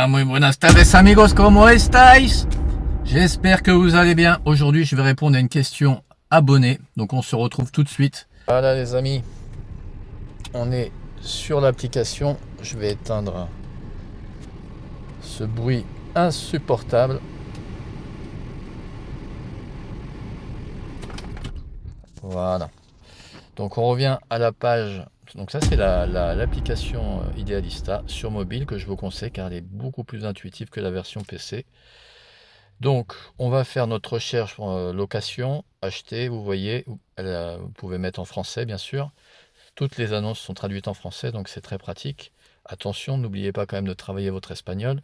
Hola, muy buenas tardes amigos, ¿cómo estáis? J'espère que vous allez bien. Aujourd'hui, je vais répondre à une question abonnée. Donc, on se retrouve tout de suite. Voilà les amis, on est sur l'application. Je vais éteindre ce bruit insupportable. Voilà. Donc, on revient à la page. Donc, ça, c'est l'application Idealista sur mobile que je vous conseille car elle est beaucoup plus intuitive que la version PC. Donc, on va faire notre recherche location, acheter, vous voyez, vous pouvez mettre en français bien sûr. Toutes les annonces sont traduites en français, donc c'est très pratique. Attention, n'oubliez pas quand même de travailler votre espagnol,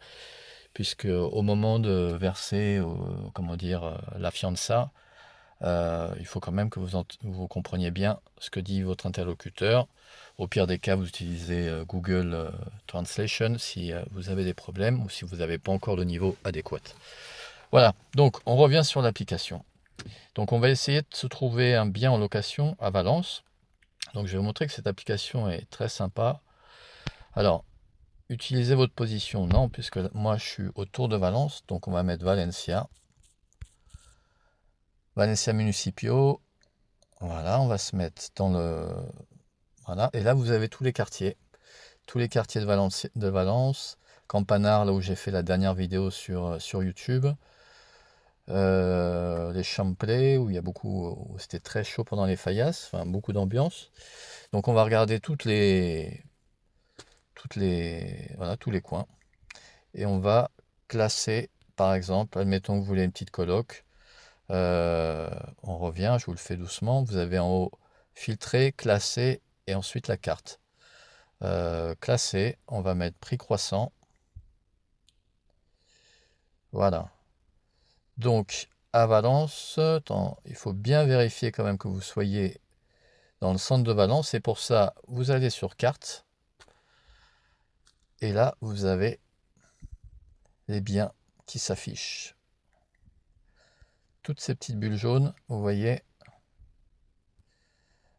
puisque au moment de verser, comment dire, la fiança, il faut quand même que vous compreniez bien ce que dit votre interlocuteur. Au pire des cas, vous utilisez Google Translation si vous avez des problèmes ou si vous n'avez pas encore le niveau adéquat. Voilà, donc on revient sur l'application. Donc on va essayer de se trouver un bien en location à Valence. Donc je vais vous montrer que cette application est très sympa. Alors, utilisez votre position, non, puisque moi je suis autour de Valence, donc on va mettre Valencia. Valencia Municipio. Voilà, on va se mettre dans le... Voilà, et là vous avez tous les quartiers. Tous les quartiers de Valence. Campanar, là où j'ai fait la dernière vidéo sur YouTube. Les Champlets, où il y a beaucoup, où c'était très chaud pendant les faillasses, enfin beaucoup d'ambiance. Donc on va regarder voilà, tous les coins. Et on va classer, par exemple, admettons que vous voulez une petite coloc. On revient, je vous le fais doucement. Vous avez en haut filtrer, classer et ensuite la carte. Classer, on va mettre prix croissant. Voilà. Donc, à Valence, il faut bien vérifier quand même que vous soyez dans le centre de Valence. Et pour ça, vous allez sur carte. Et là, vous avez les biens qui s'affichent. Toutes ces petites bulles jaunes, vous voyez.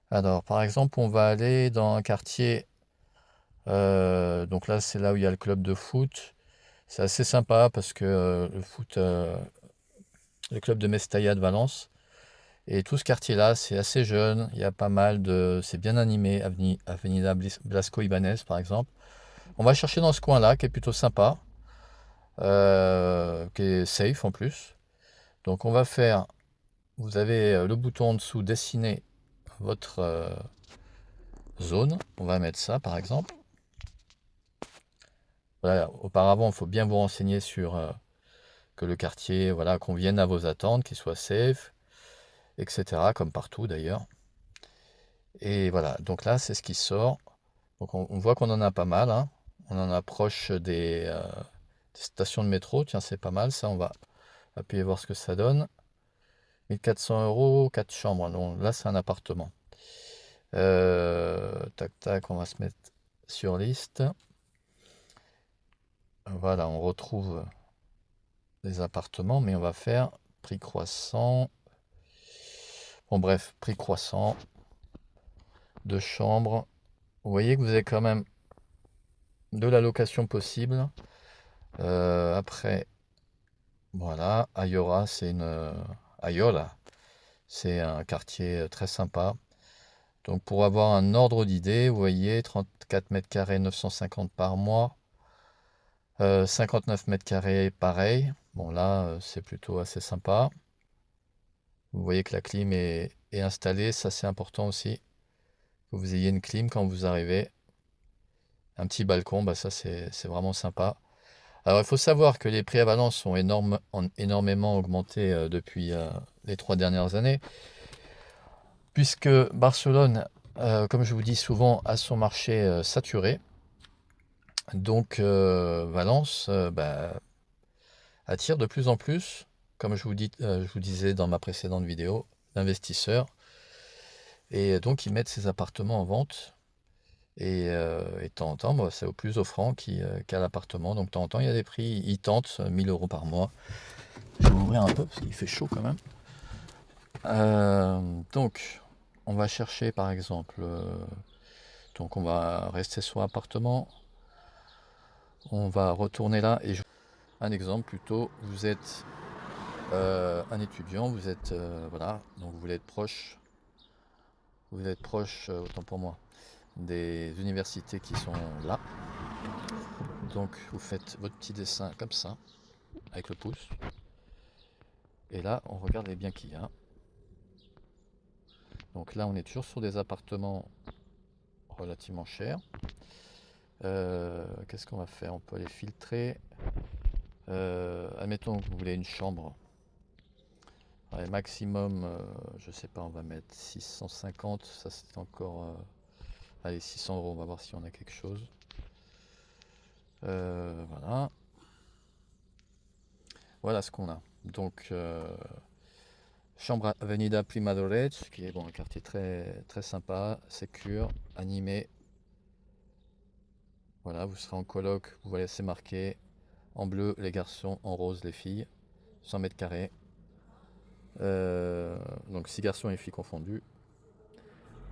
Alors, par exemple, on va aller dans un quartier. Donc là, c'est là où il y a le club de foot. C'est assez sympa parce que le foot, le club de Mestalla de Valence. Et tout ce quartier-là, c'est assez jeune. Il y a pas mal de... C'est bien animé. Avenida Blasco Ibanez, par exemple. On va chercher dans ce coin-là, qui est plutôt sympa. Qui est safe en plus. Donc on va faire... Vous avez le bouton en dessous, dessiner votre zone. On va mettre ça, par exemple. Voilà, auparavant, il faut bien vous renseigner sur que le quartier voilà, convienne à vos attentes, qu'il soit safe, etc. Comme partout d'ailleurs. Et voilà, donc là, c'est ce qui sort. Donc on voit qu'on en a pas mal. Hein. On en approche des stations de métro. Tiens, c'est pas mal ça. On va appuyer voir ce que ça donne. 1400 euros, 4 chambres. Donc là, c'est un appartement. Tac, tac, on va se mettre sur liste. Voilà, on retrouve les appartements, mais on va faire prix croissant. Bon, bref, prix croissant. 2 chambres. Vous voyez que vous avez quand même de la location possible. Après, voilà, Ayora, Ayola, c'est un quartier très sympa. Donc pour avoir un ordre d'idée, vous voyez, 34 mètres carrés, 950 par mois. 59 mètres carrés, pareil. Bon là, c'est plutôt assez sympa. Vous voyez que la clim est installée, ça c'est important aussi. Que vous ayez une clim quand vous arrivez. Un petit balcon, bah ça c'est vraiment sympa. Alors il faut savoir que les prix à Valence ont énormément augmenté depuis les 3 dernières années, puisque Barcelone, comme je vous dis souvent, a son marché saturé. Donc Valence bah, attire de plus en plus, comme je vous disais dans ma précédente vidéo, d'investisseurs. Et donc ils mettent ces appartements en vente. Et de temps en temps, bah, c'est au plus offrant qu'à l'appartement. Donc de temps en temps, il y a des prix, ils tentent 1000 euros par mois. Je vais ouvrir un peu parce qu'il fait chaud quand même. Donc, on va chercher par exemple. Donc, on va rester sur appartement. On va retourner là et un exemple plutôt, vous êtes un étudiant, vous êtes voilà, donc vous voulez être proche, autant pour moi, des universités qui sont là. Donc vous faites votre petit dessin comme ça, avec le pouce. Et là, on regarde les biens qu'il y a. Donc là, on est toujours sur des appartements relativement chers. Qu'est-ce qu'on va faire? On peut les filtrer. Admettons que vous voulez une chambre. Ouais, maximum, je sais pas, on va mettre 650. Ça, c'est encore. Allez, 600 euros. On va voir si on a quelque chose. Voilà. Voilà ce qu'on a. Donc, chambre Avenida Primadores, qui est bon, un quartier très, très sympa, sécure, animé. Voilà, vous serez en coloc, vous voyez, c'est marqué en bleu les garçons, en rose les filles, 100 mètres carrés. Donc 6 garçons et filles confondus.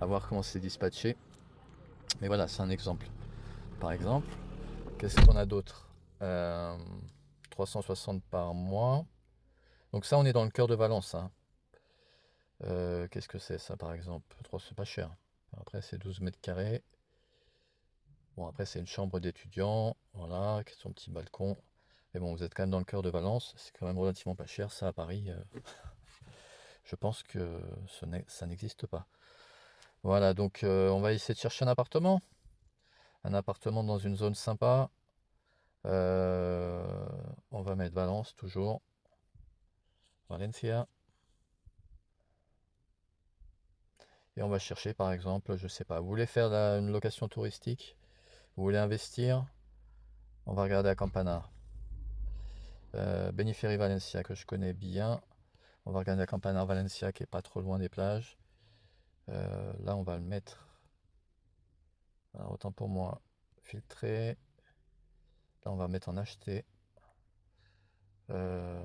À voir comment c'est dispatché. Mais voilà, c'est un exemple. Par exemple, qu'est-ce qu'on a d'autre? 360 par mois. Donc ça, on est dans le cœur de Valence, hein. Qu'est-ce que c'est ça, par exemple? C'est pas cher. Après, c'est 12 mètres carrés. Bon, après, c'est une chambre d'étudiant. Voilà, avec son petit balcon. Mais bon, vous êtes quand même dans le cœur de Valence. C'est quand même relativement pas cher. Ça, à Paris, je pense que ça n'existe pas. Voilà, donc on va essayer de chercher un appartement. Un appartement dans une zone sympa. Euh, on va mettre Valence toujours. Valencia. Et on va chercher par exemple, je sais pas, vous voulez faire une location touristique? Vous voulez investir? On va regarder à Campanar. Beniferi Valencia que je connais bien. On va regarder à Campanar Valencia qui est pas trop loin des plages. Là on va le mettre. Alors, autant pour moi, filtrer. Là on va mettre en acheter. Euh,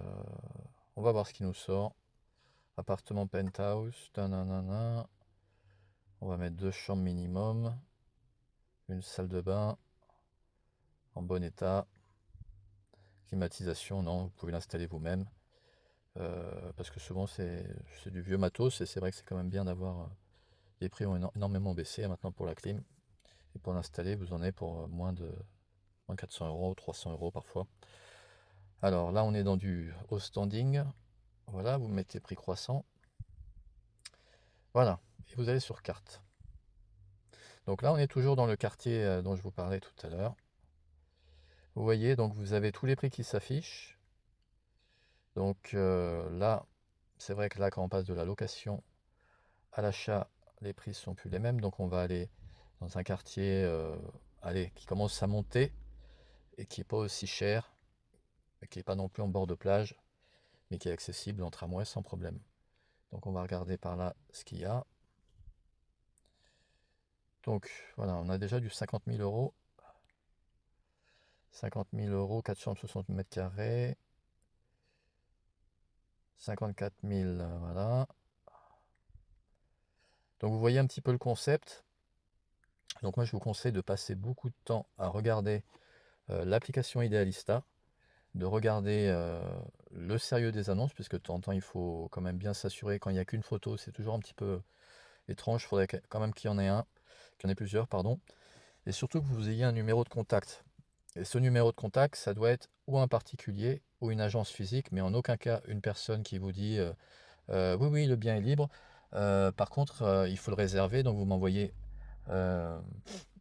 on va voir ce qui nous sort. Appartement penthouse. Tananana. On va mettre 2 chambres minimum. Une salle de bain en bon état. Climatisation, non, vous pouvez l'installer vous-même. Parce que souvent c'est du vieux matos et c'est vrai que c'est quand même bien d'avoir. Les prix ont énormément baissé maintenant pour la clim. Et pour l'installer, vous en avez pour moins de 400 euros, 300 euros parfois. Alors là, on est dans du haut standing. Voilà, vous mettez prix croissant. Voilà, et vous allez sur carte. Donc là, on est toujours dans le quartier dont je vous parlais tout à l'heure. Vous voyez, donc vous avez tous les prix qui s'affichent. Donc là, c'est vrai que là, quand on passe de la location à l'achat, les prix sont plus les mêmes. Donc on va aller dans un quartier qui commence à monter et qui n'est pas aussi cher, et qui n'est pas non plus en bord de plage, mais qui est accessible en tramway sans problème. Donc on va regarder par là ce qu'il y a. Donc voilà, on a déjà du 50 000 euros. 50 000 euros, 460 mètres carrés. 54 000, voilà. Donc vous voyez un petit peu le concept. Donc moi je vous conseille de passer beaucoup de temps à regarder l'application Idealista, de regarder le sérieux des annonces, puisque de temps en temps il faut quand même bien s'assurer, quand il n'y a qu'une photo, c'est toujours un petit peu étrange, il faudrait quand même qu'il y en ait qu'il y en ait plusieurs, pardon, et surtout que vous ayez un numéro de contact. Et ce numéro de contact, ça doit être ou un particulier ou une agence physique, mais en aucun cas une personne qui vous dit oui, oui, le bien est libre. Par contre, il faut le réserver, donc vous m'envoyez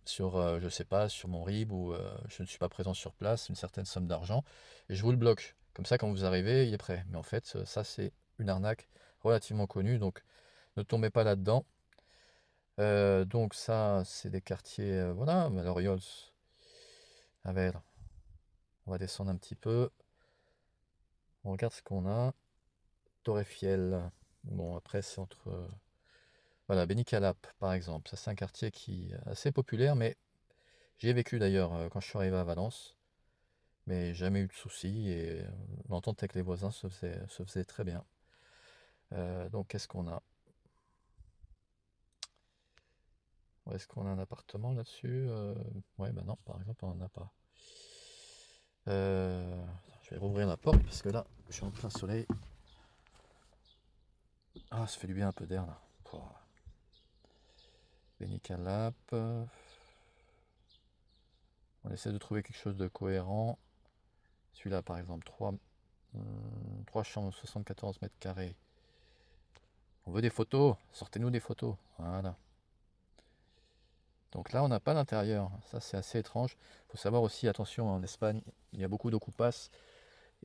sur, je sais pas, sur mon RIB ou je ne suis pas présent sur place, une certaine somme d'argent, et je vous le bloque. Comme ça, quand vous arrivez, il est prêt. Mais en fait, ça, c'est une arnaque relativement connue, donc ne tombez pas là-dedans. Donc ça, c'est des quartiers, voilà, Maloriols. A ver, on va descendre un petit peu. On regarde ce qu'on a. Torrefiel. Bon, après, c'est entre... voilà, Benicalap, par exemple. Ça, c'est un quartier qui est assez populaire, mais j'y ai vécu d'ailleurs quand je suis arrivé à Valence. Mais jamais eu de soucis et l'entente avec les voisins se faisait très bien. Donc, qu'est-ce qu'on a? Est-ce qu'on a un appartement là-dessus? Ouais, bah non, par exemple, on n'en a pas. Je vais rouvrir la porte parce que là, je suis en plein soleil. Ah, ça fait du bien un peu d'air là. Benicalap. On essaie de trouver quelque chose de cohérent. Celui-là, par exemple, 3 chambres, 74 mètres carrés. On veut des photos. Sortez-nous des photos. Voilà. Donc là, on n'a pas d'intérieur. Ça, c'est assez étrange. Il faut savoir aussi, attention, en Espagne, il y a beaucoup d'ocupas.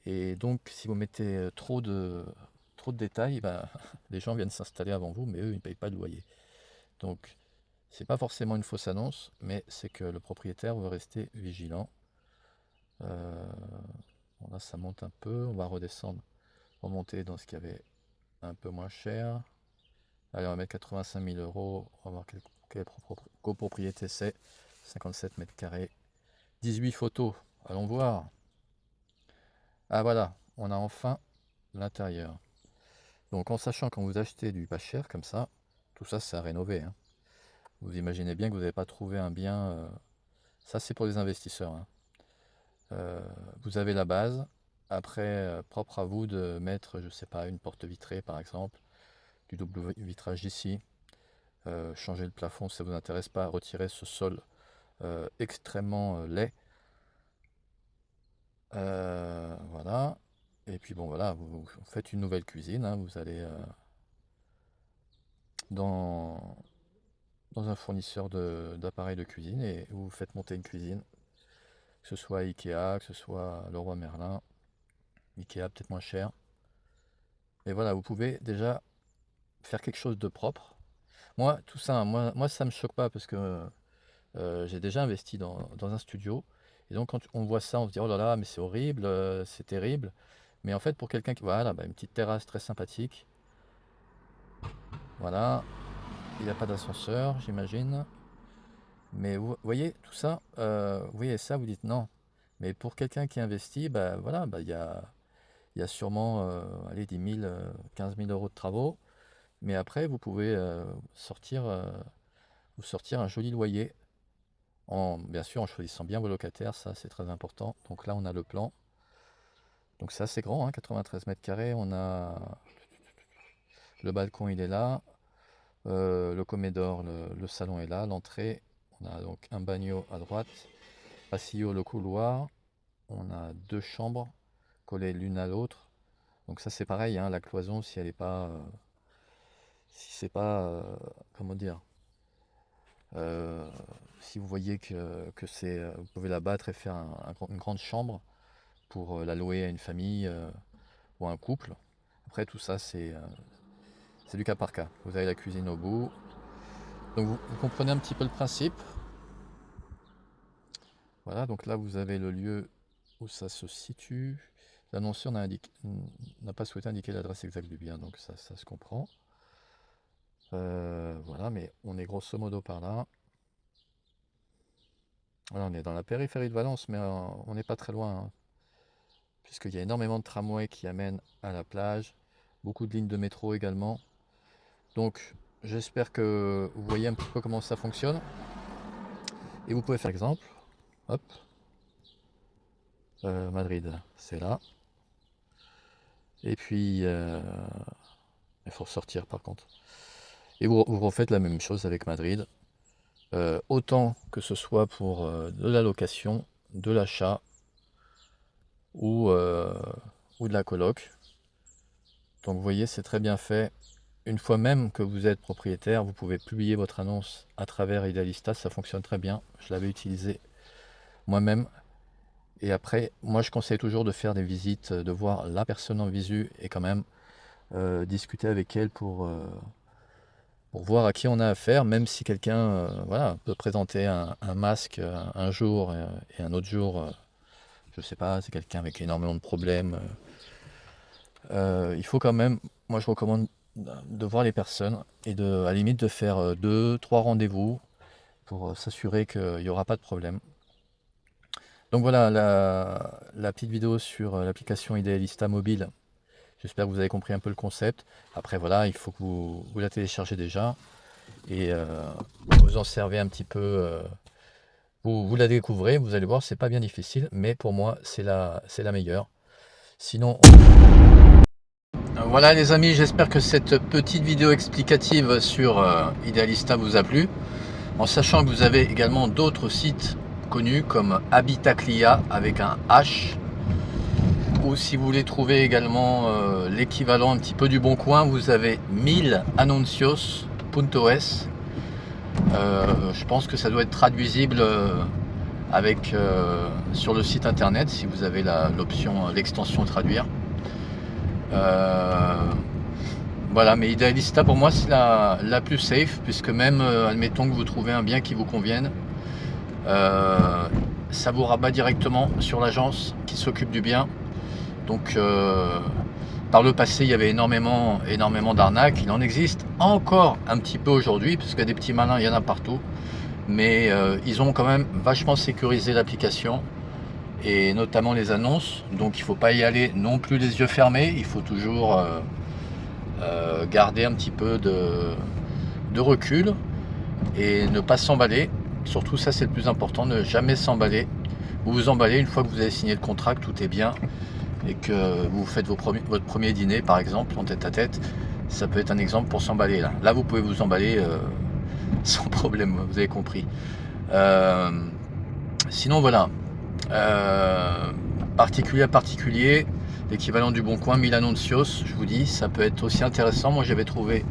Et donc, si vous mettez trop de détails, bah, les gens viennent s'installer avant vous, mais eux, ils ne payent pas de loyer. Donc, c'est pas forcément une fausse annonce, mais c'est que le propriétaire veut rester vigilant. Bon, là, ça monte un peu. On va redescendre, remonter dans ce qui avait un peu moins cher. Allez, on va mettre 85 000 euros. On va voir quelle copropriété c'est. 57 mètres carrés. 18 photos. Allons voir. Ah voilà, on a enfin l'intérieur. Donc en sachant quand vous achetez du pas cher comme ça, tout ça c'est à rénover, hein. Vous imaginez bien que vous n'avez pas trouvé un bien. Ça c'est pour les investisseurs, hein. Vous avez la base. Après, propre à vous de mettre, je sais pas, une porte vitrée par exemple, du double vitrage ici. Changer le plafond si ça vous intéresse pas, retirer ce sol extrêmement laid. Voilà. Et puis bon voilà, vous faites une nouvelle cuisine, hein. Vous allez dans, dans un fournisseur d'appareils de cuisine et vous faites monter une cuisine, que ce soit Ikea, que ce soit Leroy Merlin. Ikea peut-être moins cher. Et voilà, vous pouvez déjà faire quelque chose de propre. Moi, tout ça, moi ça me choque pas parce que j'ai déjà investi dans un studio. Et donc quand on voit ça, on se dit oh là là, mais c'est horrible, c'est terrible. Mais en fait, pour quelqu'un qui... Voilà, bah, une petite terrasse très sympathique. Voilà, il n'y a pas d'ascenseur, j'imagine. Mais vous voyez, tout ça, vous voyez ça, vous dites non. Mais pour quelqu'un qui investit, bah voilà, bah, il y a sûrement allez, 10 000, 15 000 euros de travaux. Mais après, vous pouvez vous sortir un joli loyer. Bien sûr, en choisissant bien vos locataires, ça c'est très important. Donc là, on a le plan. Donc c'est assez grand, hein, 93 mètres carrés. On a le balcon, il est là. Le comédor, le salon est là. L'entrée, on a donc un bagnot à droite. Passillo, le couloir. On a deux chambres collées l'une à l'autre. Donc ça c'est pareil, hein, la cloison, si elle est pas, si c'est pas, comment dire, euh, si vous voyez que c'est, vous pouvez la battre et faire une grande chambre pour la louer à une famille ou à un couple. Après tout ça c'est du cas par cas. Vous avez la cuisine au bout. Donc vous comprenez un petit peu le principe. Voilà, donc là vous avez le lieu où ça se situe. L'annonceur n'a pas souhaité indiquer l'adresse exacte du bien, donc ça se comprend. Voilà, mais on est grosso modo par là. Voilà, on est dans la périphérie de Valence, mais on n'est pas très loin, hein, puisqu'il y a énormément de tramways qui amènent à la plage, beaucoup de lignes de métro également. Donc j'espère que vous voyez un petit peu comment ça fonctionne. Et vous pouvez faire exemple. Hop, Madrid, c'est là. Et puis, il faut ressortir par contre. Et vous refaites la même chose avec Madrid. Autant que ce soit pour de la location, de l'achat ou, ou de la coloc. Donc vous voyez, c'est très bien fait. Une fois même que vous êtes propriétaire, vous pouvez publier votre annonce à travers Idealista, ça fonctionne très bien. Je l'avais utilisé moi-même. Et après, moi je conseille toujours de faire des visites, de voir la personne en visu et quand même discuter avec elle pour voir à qui on a affaire, même si quelqu'un voilà, peut présenter un masque un jour et un autre jour, je sais pas, c'est quelqu'un avec énormément de problèmes. Il faut quand même, moi je recommande de voir les personnes et à la limite de faire 2, 3 rendez-vous pour s'assurer qu'il n'y aura pas de problème. Donc voilà la petite vidéo sur l'application Idealista mobile. J'espère que vous avez compris un peu le concept. Après voilà, il faut que vous la téléchargez déjà et vous en servez un petit peu Vous la découvrez, vous allez voir, c'est pas bien difficile, mais pour moi, c'est la meilleure. Sinon, voilà les amis, j'espère que cette petite vidéo explicative sur Idealista vous a plu, en sachant que vous avez également d'autres sites connus comme Habitaclia avec un H, ou si vous voulez trouver également l'équivalent un petit peu du Bon Coin, vous avez 1000anuncios.es. Je pense que ça doit être traduisible sur le site internet si vous avez l'option, l'extension traduire. Voilà, mais Idealista pour moi c'est la plus safe, puisque même admettons que vous trouvez un bien qui vous convienne, ça vous rabat directement sur l'agence qui s'occupe du bien. Donc par le passé il y avait énormément d'arnaques, il en existe encore un petit peu aujourd'hui, parce qu'il y a des petits malins, il y en a partout, mais ils ont quand même vachement sécurisé l'application, et notamment les annonces, donc il ne faut pas y aller non plus les yeux fermés, il faut toujours garder un petit peu de recul et ne pas s'emballer. Surtout ça c'est le plus important, ne jamais s'emballer. Vous vous emballez une fois que vous avez signé le contrat, que tout est bien et que vous faites votre premier dîner par exemple en tête à tête, ça peut être un exemple pour s'emballer. Là vous pouvez vous emballer sans problème, vous avez compris. Sinon voilà, particulier à particulier, l'équivalent du Bon Coin, 1000anuncios, je vous dis, ça peut être aussi intéressant. Moi j'avais trouvé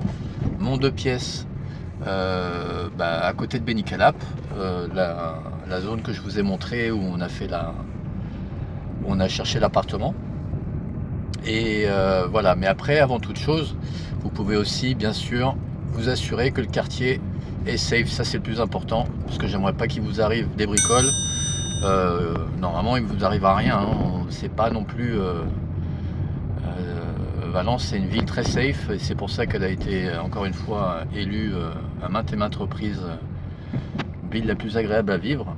mon 2 pièces à côté de Benicalap, la zone que je vous ai montré où on a fait où on a cherché l'appartement. Et voilà, mais après, avant toute chose, vous pouvez aussi bien sûr vous assurer que le quartier est safe. Ça c'est le plus important, parce que j'aimerais pas qu'il vous arrive des bricoles. Normalement il ne vous arrive à rien, hein. C'est pas non plus Valence, c'est une ville très safe, et c'est pour ça qu'elle a été encore une fois élue à maintes et maintes reprises ville la plus agréable à vivre.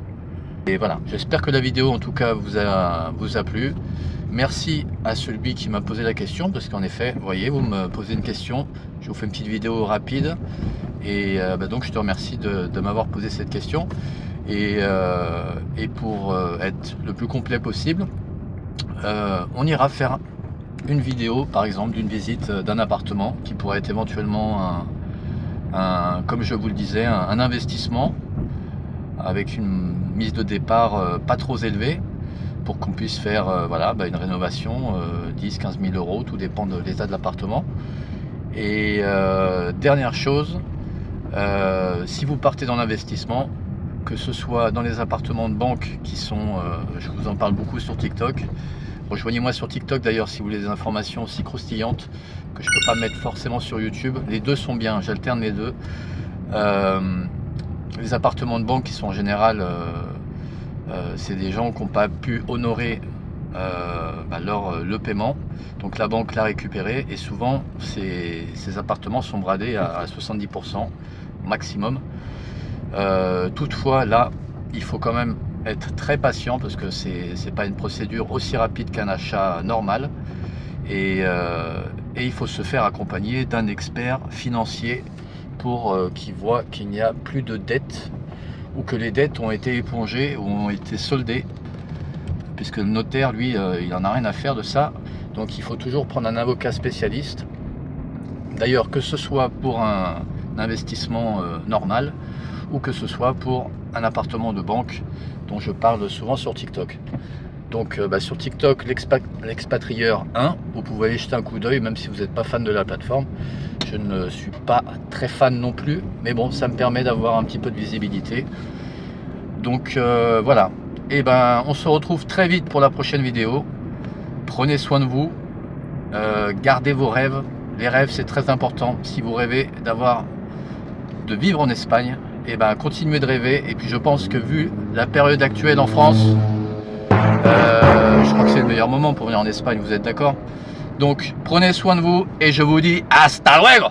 Et voilà, j'espère que la vidéo en tout cas vous a plu. Merci à celui qui m'a posé la question, parce qu'en effet, vous voyez, vous me posez une question, je vous fais une petite vidéo rapide, et donc je te remercie de m'avoir posé cette question. Et pour être le plus complet possible, on ira faire une vidéo par exemple d'une visite d'un appartement qui pourrait être éventuellement comme je vous le disais, un investissement avec une mise de départ pas trop élevée, pour qu'on puisse faire voilà, une rénovation 10-15 000 euros, tout dépend de l'état de l'appartement. Et dernière chose, si vous partez dans l'investissement, que ce soit dans les appartements de banque qui sont, je vous en parle beaucoup sur TikTok, rejoignez-moi sur TikTok d'ailleurs si vous voulez des informations aussi croustillantes que je ne peux pas mettre forcément sur YouTube. Les deux sont bien, j'alterne les deux. Les appartements de banque qui sont en général, c'est des gens qui n'ont pas pu honorer le paiement, donc la banque l'a récupéré, et souvent ces appartements sont bradés à 70% maximum. Toutefois là il faut quand même être très patient, parce que c'est pas une procédure aussi rapide qu'un achat normal, et il faut se faire accompagner d'un expert financier pour qu'il voit qu'il n'y a plus de dettes, ou que les dettes ont été épongées ou ont été soldées, puisque le notaire lui il n'en a rien à faire de ça. Donc il faut toujours prendre un avocat spécialiste, d'ailleurs que ce soit pour un investissement normal, ou que ce soit pour un appartement de banque dont je parle souvent sur TikTok. Donc sur TikTok, l'expatrieur 1, vous pouvez aller jeter un coup d'œil, même si vous n'êtes pas fan de la plateforme. Je ne suis pas très fan non plus, mais bon, ça me permet d'avoir un petit peu de visibilité. Donc voilà, et on se retrouve très vite pour la prochaine vidéo. Prenez soin de vous, gardez vos rêves. Les rêves c'est très important. Si vous rêvez de vivre en Espagne, continuez de rêver. Et puis je pense que vu la période actuelle en France, je crois que c'est le meilleur moment pour venir en Espagne, vous êtes d'accord? Donc prenez soin de vous, et je vous dis hasta luego.